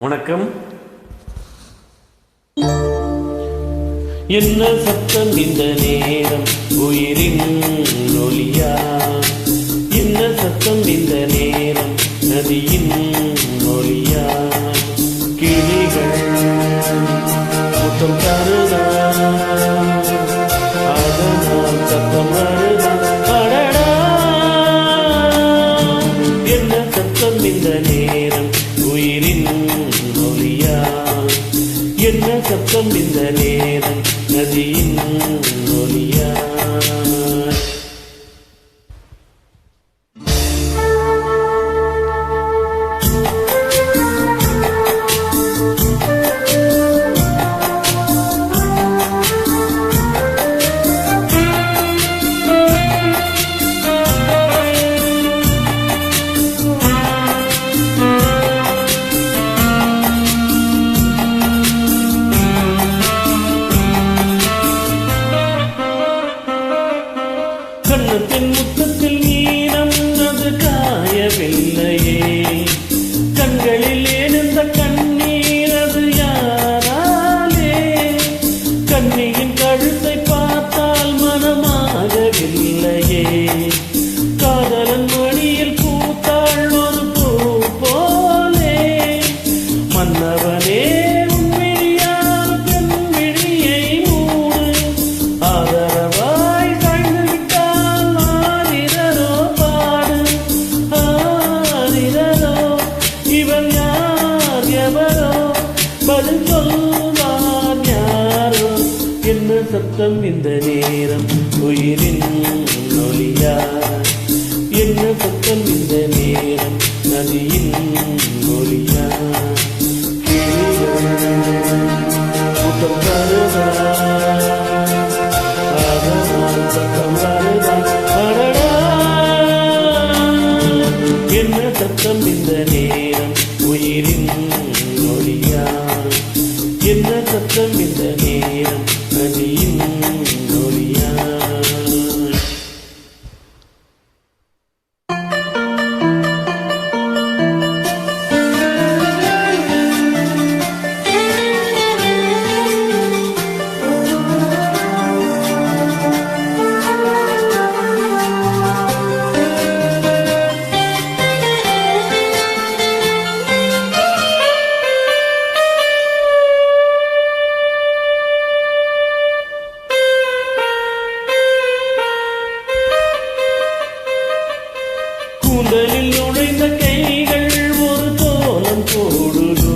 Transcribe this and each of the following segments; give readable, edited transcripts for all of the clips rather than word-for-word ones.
வணக்கம். என்ன சத்தம் இந்த நேரம் உயிரின் ஒலியா? என்ன சத்தம் இந்த நேரம் நதியின் ஒலியா? கிளிகள் முத்தம் தருதா, அதனால் சத்தம் வருதா? அடடா, என்ன சத்தம் இந்த நேரம் உயிரின் ஒலியா? என்ன சத்தம் இந்த நேரம் நதியின் ஒலியா? கண்ணத்தின் முத்தத்தில் நீரம் அது காயவில்லையே, கண்களில் ஏனெந்த கண்ணீர் அது யாராலே? கண்ணியின் கழுத்தை பார்த்தால் மனமாகவில்லையே, காதலன் மணியில் பூத்தாள் ஒரு பூ போலே. மன்னவனே பதில் சொல்வார் யாரோ? என்ன சத்தம் இந்த நேரம் உயிரின் ஒலியா? என்ன சத்தம் இந்த நேரம் நதியின் ஒலியா? கூட்டம் வருதா, அதனால் சத்தம் வருதா? அடடா, என்ன சத்தம் இந்த நேரம் உயிரின் ஒலியா? என்ன சத்தம் இந்த நேரம் நதியின் ஒலியா? கூந்தலில் நுழைந்த கைகள் ஒரு கோலம் போடுதோ,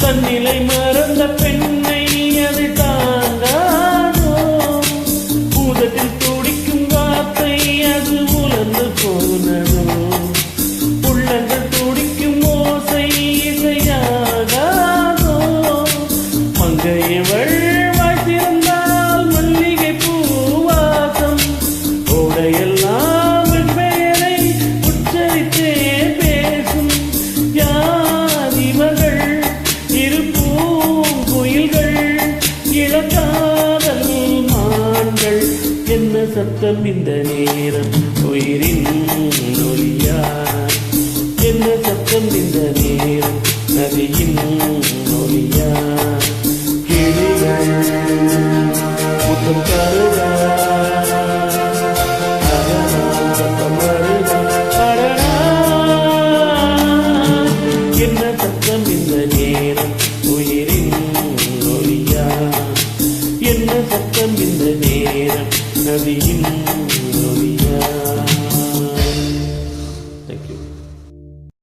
தன்னிலை மறந்த பெண்ணை அது தாங்காதோ. பூதத்தில் துடிக்கும் வார்த்தை அது உலர்ந்து போனதோ, உள்ளங்கள் துடிக்கும் ஓசை இசையாகாதோ. மங்கையவள் வாழ்த்திருந்தால் மல்லிகை பூவாசம், ஓடையெல்லாம் பேசும். யார் இவர்கள்? இரு பூங்குயில்கள், இளக்காதல் மான்கள். என்ன சத்தம் இந்த நேரம் உயிரின் ஒலியா? என்ன சத்தம் இந்த நேரம் நதியின் ஒலியா? கிளிகள் முத்தம் தருதா, அதனால் சத்தம் வருதா? என்ன சத்தம் இந்த நேரம் உயிரின் ஒலியா? என்ன சத்தம் இந்த நேரம் நதியின்